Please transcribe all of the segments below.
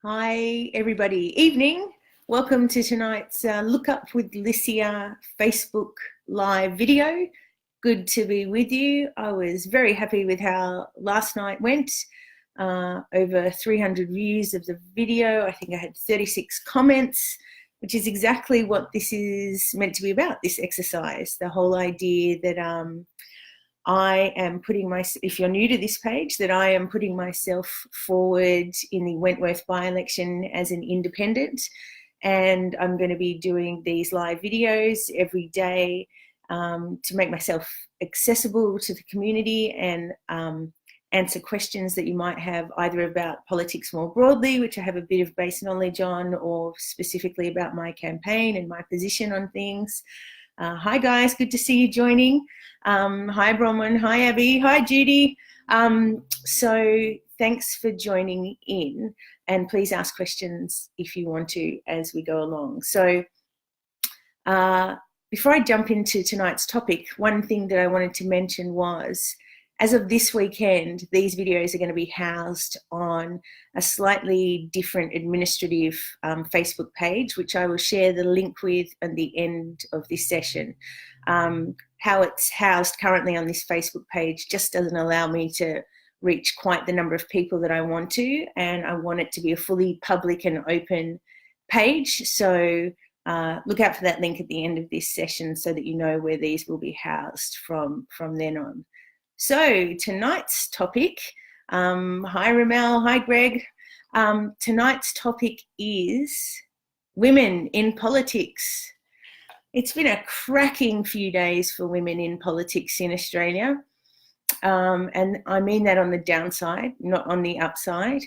Hi, everybody. Evening. Welcome to tonight's Look Up with Licia Facebook live video. Good to be with you. I was very happy with how last night went. Over 300 views of the video. I think I had 36 comments, which is exactly what this is meant to be about, this exercise. The whole idea that I am putting if you're new to this page, that I am putting myself forward in the Wentworth by-election as an independent, and I'm going to be doing these live videos every day to make myself accessible to the community and answer questions that you might have either about politics more broadly, which I have a bit of base knowledge on, or specifically about my campaign and my position on things. Hi guys, good to see you joining. Hi Bronwyn, hi Abby, hi Judy. So thanks for joining in, and please ask questions if you want to as we go along. So before I jump into tonight's topic, one thing that I wanted to mention was, as of this weekend, these videos are going to be housed on a slightly different administrative Facebook page, which I will share the link with at the end of this session. How it's housed currently on this Facebook page just doesn't allow me to reach quite the number of people that I want to, and I want it to be a fully public and open page. So look out for that link at the end of this session so that you know where these will be housed from then on. So tonight's topic, hi Ramel, hi Greg. Tonight's topic is women in politics. It's been a cracking few days for women in politics in Australia. And I mean that on the downside, not on the upside.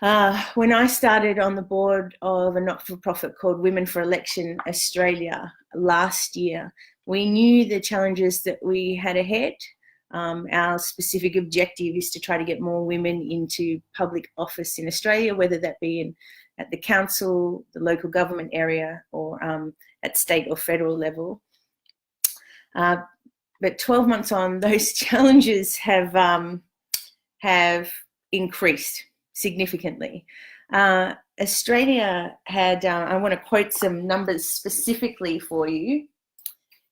When I started on the board of a not-for-profit called Women for Election Australia last year, we knew the challenges that we had ahead. Our specific objective is to try to get more women into public office in Australia, whether that be at the council, the local government area, or at state or federal level. But 12 months on, those challenges have increased significantly. Australia had, I want to quote some numbers specifically for you.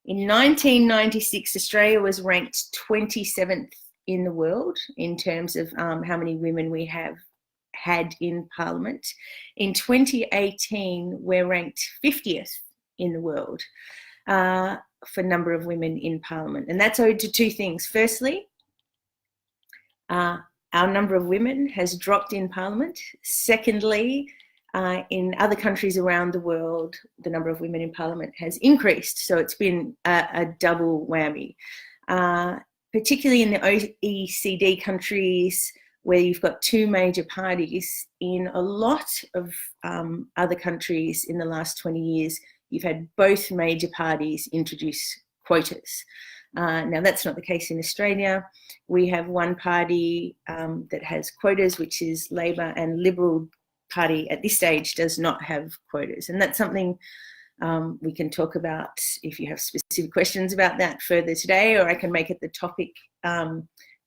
In 1996, Australia was ranked 27th in the world in terms of how many women we have had in Parliament. In 2018, we're ranked 50th in the world for number of women in Parliament. And that's owed to two things. Firstly, our number of women has dropped in Parliament. Secondly, in other countries around the world, the number of women in Parliament has increased. So it's been a double whammy, particularly in the OECD countries where you've got two major parties. In a lot of other countries in the last 20 years, you've had both major parties introduce quotas. Now, that's not the case in Australia. We have one party that has quotas, which is Labor, and Liberal Party at this stage does not have quotas. And that's something we can talk about if you have specific questions about that further today, or I can make it the topic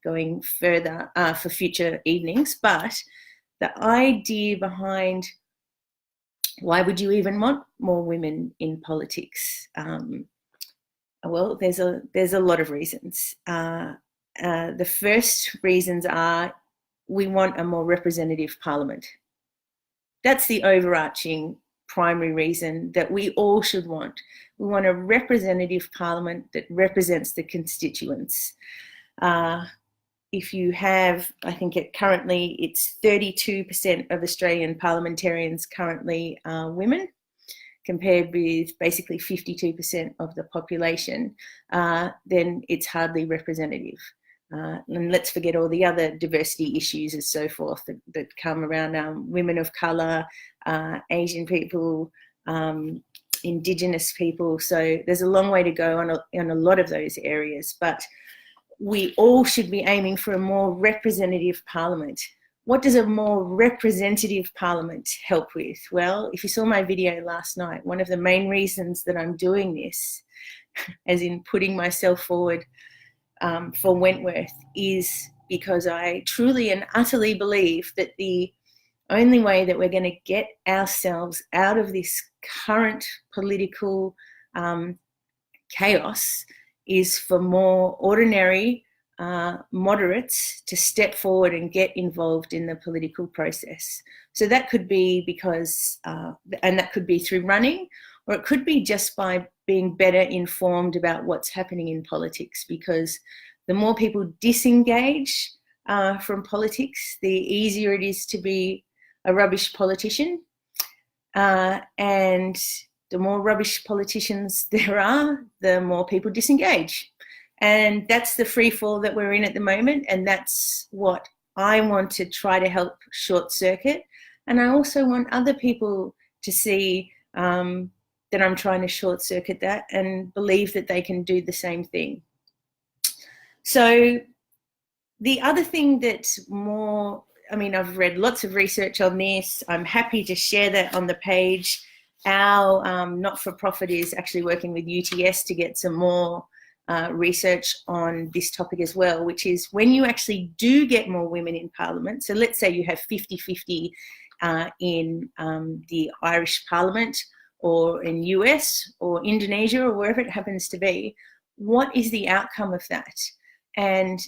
going further for future evenings. But the idea behind why would you even want more women in politics? Well, there's a lot of reasons. The first reasons are we want a more representative parliament. That's the overarching primary reason that we all should want. We want a representative parliament that represents the constituents. If you have, I think currently it's 32% of Australian parliamentarians currently are women, compared with basically 52% of the population, then it's hardly representative. And let's forget all the other diversity issues and so forth that come around women of colour, Asian people, Indigenous people. So there's a long way to go on a lot of those areas, but we all should be aiming for a more representative parliament. What does a more representative parliament help with? Well, if you saw my video last night, one of the main reasons that I'm doing this, as in putting myself forward for Wentworth, is because I truly and utterly believe that the only way that we're going to get ourselves out of this current political chaos is for more ordinary moderates to step forward and get involved in the political process. So that could be because, and that could be through running, or it could be just by being better informed about what's happening in politics, because the more people disengage from politics, the easier it is to be a rubbish politician. And the more rubbish politicians there are, the more people disengage. And that's the free fall that we're in at the moment. And that's what I want to try to help short circuit. And I also want other people to see that I'm trying to short circuit that and believe that they can do the same thing. So the other thing that's more, I mean, I've read lots of research on this. I'm happy to share that on the page. Our not-for-profit is actually working with UTS to get some more research on this topic as well, which is when you actually do get more women in Parliament. So let's say you have 50-50 in the Irish Parliament, or in US or Indonesia or wherever it happens to be. What is the outcome of that? And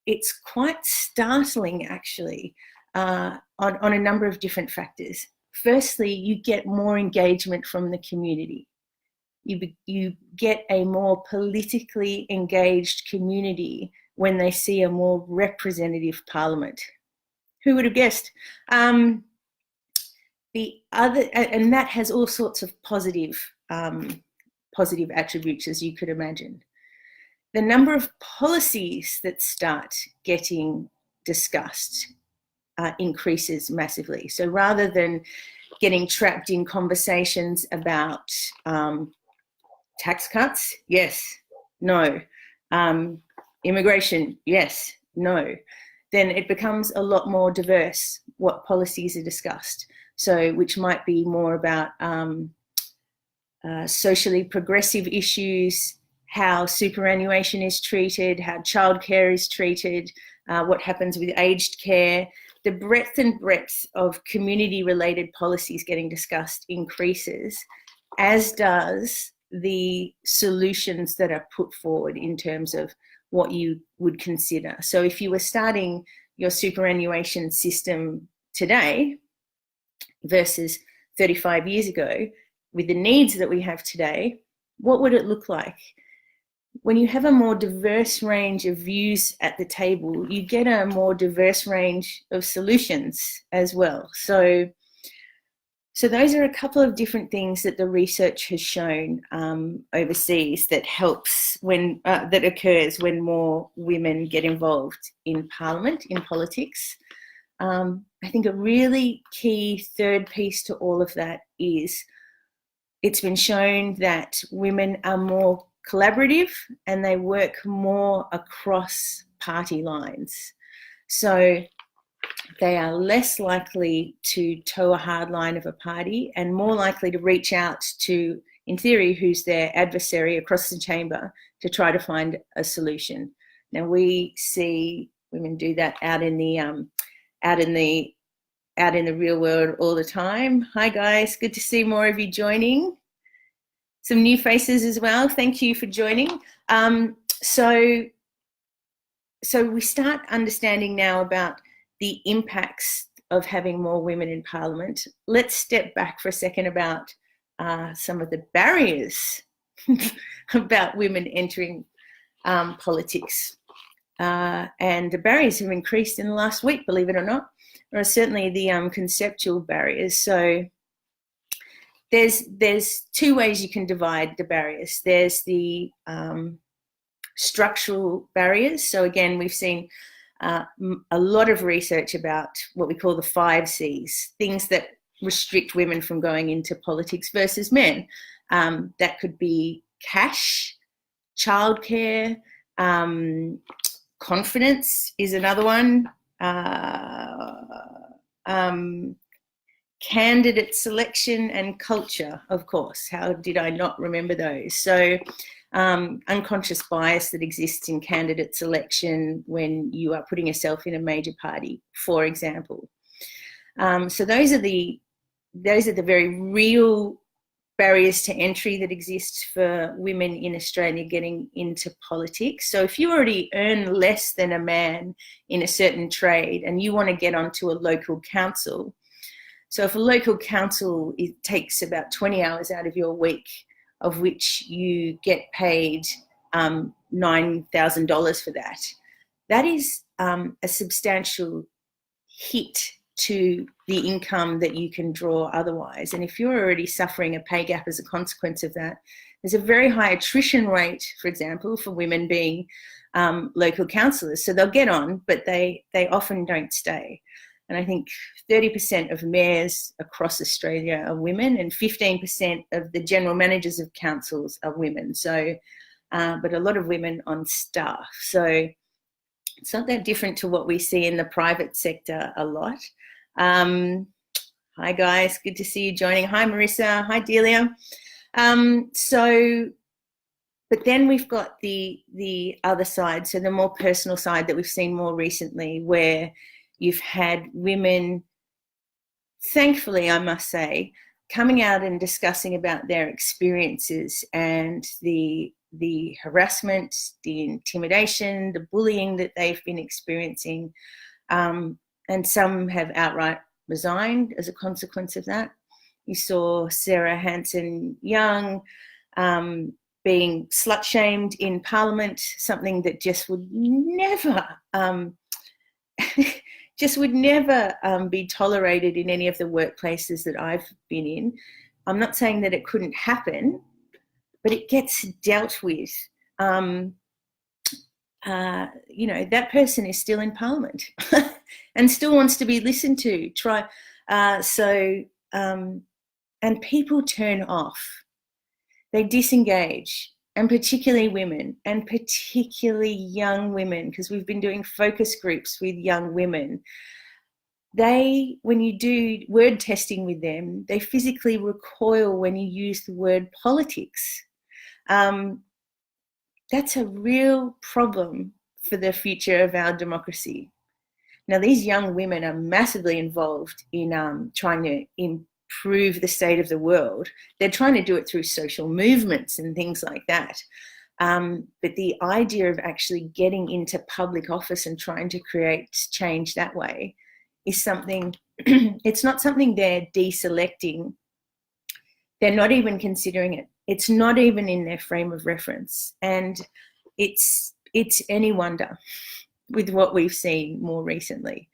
it's quite startling, actually, on a number of different factors. Firstly, you get more engagement from the community. You get a more politically engaged community when they see a more representative parliament. Who would have guessed? The other, and that has all sorts of positive attributes, as you could imagine. The number of policies that start getting discussed increases massively. So rather than getting trapped in conversations about tax cuts, yes, no, immigration, yes, no, then it becomes a lot more diverse what policies are discussed. So which might be more about socially progressive issues, how superannuation is treated, how childcare is treated, what happens with aged care. The breadth of community-related policies getting discussed increases, as does the solutions that are put forward in terms of what you would consider. So if you were starting your superannuation system today versus 35 years ago, with the needs that we have today, what would it look like? When you have a more diverse range of views at the table, you get a more diverse range of solutions as well. So those are a couple of different things that the research has shown overseas that helps when that occurs when more women get involved in Parliament, in politics. I think a really key third piece to all of that is it's been shown that women are more collaborative and they work more across party lines. So they are less likely to toe a hard line of a party and more likely to reach out to, in theory, who's their adversary across the chamber to try to find a solution. Now we see women do that out in the real world all the time. Hi guys, good to see more of you joining. Some new faces as well. Thank you for joining. So we start understanding now about the impacts of having more women in Parliament. Let's step back for a second about some of the barriers about women entering politics. And the barriers have increased in the last week, believe it or not, or certainly the conceptual barriers. So there's two ways you can divide the barriers. There's the structural barriers. So again, we've seen a lot of research about what we call the 5 C's, things that restrict women from going into politics versus men. That could be cash, childcare, confidence is another one, candidate selection, and culture, of course. How did I not remember those? So unconscious bias that exists in candidate selection when you are putting yourself in a major party, for example. So those are the very real barriers to entry that exist for women in Australia getting into politics. So if you already earn less than a man in a certain trade and you want to get onto a local council, so if a local council, it takes about 20 hours out of your week, of which you get paid $9,000 for that, that is a substantial hit to the income that you can draw otherwise. And if you're already suffering a pay gap as a consequence of that, there's a very high attrition rate, for example, for women being local councillors. So they'll get on, but they often don't stay. And I think 30% of mayors across Australia are women, and 15% of the general managers of councils are women. So, but a lot of women on staff. So it's not that different to what we see in the private sector a lot. Hi guys, good to see you joining. Hi Marissa, hi Delia. But then we've got the other side, so the more personal side that we've seen more recently, where you've had women, thankfully I must say, coming out and discussing about their experiences and the harassment, the intimidation, the bullying that they've been experiencing, and some have outright resigned as a consequence of that. You saw Sarah Hanson-Young being slut-shamed in Parliament, something that just would never be tolerated in any of the workplaces that I've been in. I'm not saying that it couldn't happen, but it gets dealt with. You know, that person is still in Parliament and still wants to be listened to. And people turn off. They disengage, and particularly women, and particularly young women, because we've been doing focus groups with young women. When you do word testing with them, they physically recoil when you use the word politics. That's a real problem for the future of our democracy. Now, these young women are massively involved in trying to improve the state of the world. They're trying to do it through social movements and things like that. But the idea of actually getting into public office and trying to create change that way is something, it's not something they're deselecting. They're not even considering it. It's not even in their frame of reference. And it's any wonder with what we've seen more recently.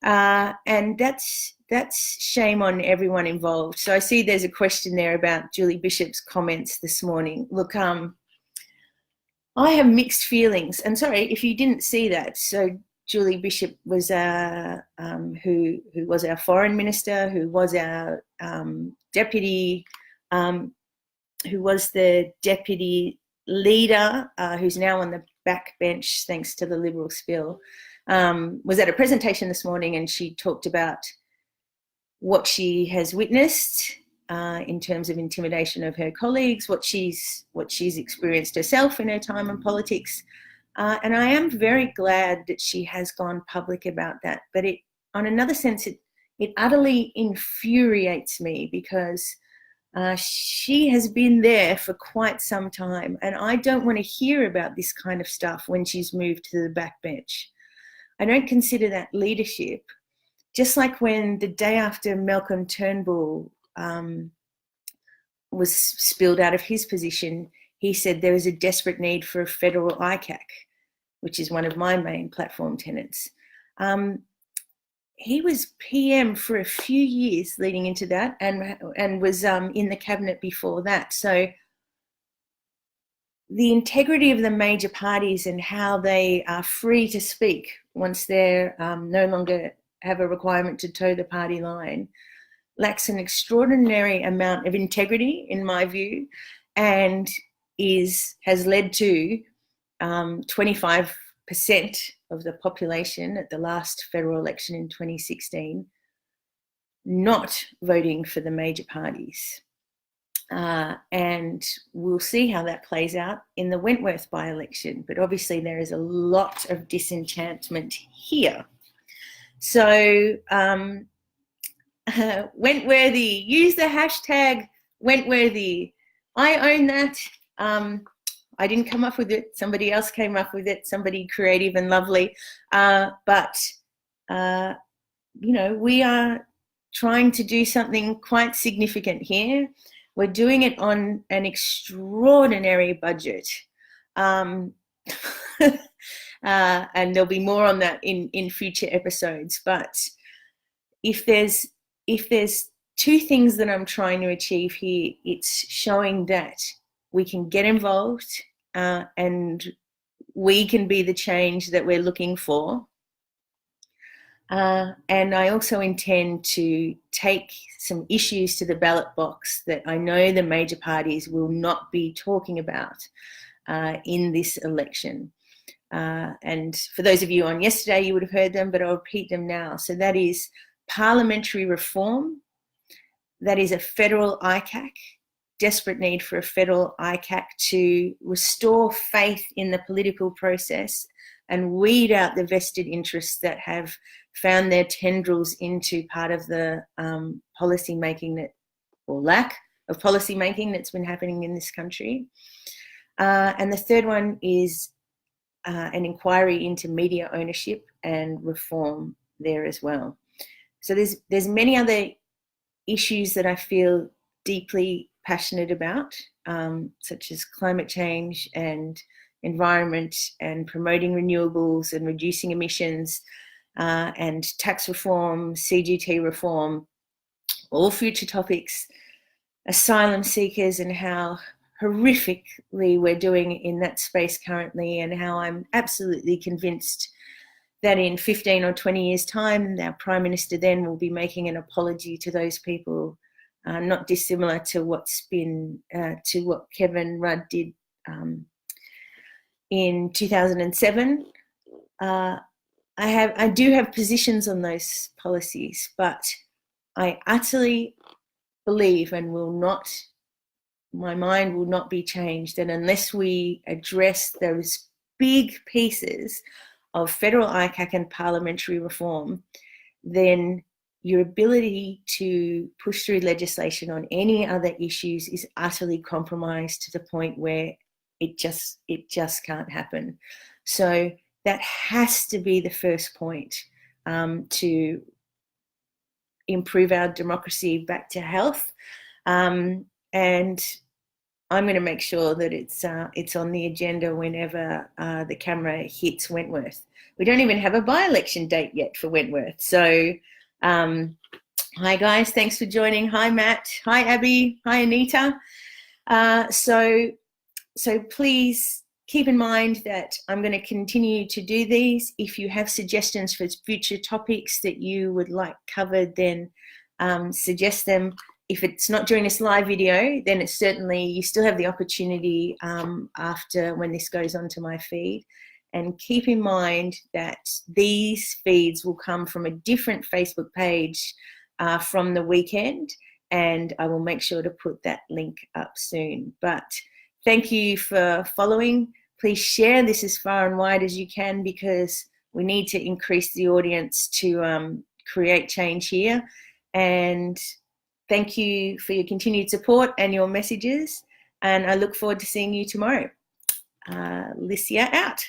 And that's shame on everyone involved. So I see there's a question there about Julie Bishop's comments this morning. Look, I have mixed feelings. And sorry, if you didn't see that. So Julie Bishop was who was our foreign minister, who was our deputy, who was the deputy leader, who's now on the backbench thanks to the Liberal spill, was at a presentation this morning, and she talked about what she has witnessed in terms of intimidation of her colleagues, what she's experienced herself in her time in politics. And I am very glad that she has gone public about that. But on another sense, it utterly infuriates me because she has been there for quite some time, and I don't want to hear about this kind of stuff when she's moved to the backbench. I don't consider that leadership. Just like when the day after Malcolm Turnbull was spilled out of his position, he said there was a desperate need for a federal ICAC, which is one of my main platform tenets. He was PM for a few years leading into that, and was in the cabinet before that. So the integrity of the major parties and how they are free to speak once they're no longer have a requirement to toe the party line lacks an extraordinary amount of integrity, in my view, and has led to 25% of the population at the last federal election in 2016 not voting for the major parties. And we'll see how that plays out in the Wentworth by-election. But obviously there is a lot of disenchantment here. So Wentworthy. Use the hashtag Wentworthy. I own that. I didn't come up with it. Somebody else came up with it, somebody creative and lovely. But you know, we are trying to do something quite significant here. We're doing it on an extraordinary budget. And there'll be more on that in future episodes. But if there's two things that I'm trying to achieve here, it's showing that we can get involved and we can be the change that we're looking for. And I also intend to take some issues to the ballot box that I know the major parties will not be talking about in this election. And for those of you on yesterday, you would have heard them, but I'll repeat them now. So that is parliamentary reform. That is a federal ICAC, desperate need for a federal ICAC to restore faith in the political process and weed out the vested interests that have found their tendrils into part of the policy making that, or lack of policy making that's been happening in this country. And the third one is an inquiry into media ownership and reform there as well. So there's many other issues that I feel deeply passionate about, such as climate change and environment and promoting renewables and reducing emissions and tax reform, CGT reform, all future topics, asylum seekers and how horrifically we're doing in that space currently, and how I'm absolutely convinced that in 15 or 20 years' time, our Prime Minister then will be making an apology to those people, not dissimilar to what's been, to what Kevin Rudd did in 2007. I do have positions on those policies, but I utterly believe and will not, my mind will not be changed, and unless we address those big pieces of federal ICAC and parliamentary reform, then your ability to push through legislation on any other issues is utterly compromised to the point where it just can't happen. So that has to be the first point to improve our democracy back to health. And I'm going to make sure that it's on the agenda whenever the camera hits Wentworth. We don't even have a by-election date yet for Wentworth. So hi guys, thanks for joining. Hi Matt, hi Abby, hi Anita. So please keep in mind that I'm going to continue to do these. If you have suggestions for future topics that you would like covered, then suggest them. If it's not during this live video, then it's certainly, you still have the opportunity after, when this goes onto my feed. And keep in mind that these feeds will come from a different Facebook page from the weekend, and I will make sure to put that link up soon. But thank you for following. Please share this as far and wide as you can, because we need to increase the audience to create change here. And thank you for your continued support and your messages. And I look forward to seeing you tomorrow. Licia out.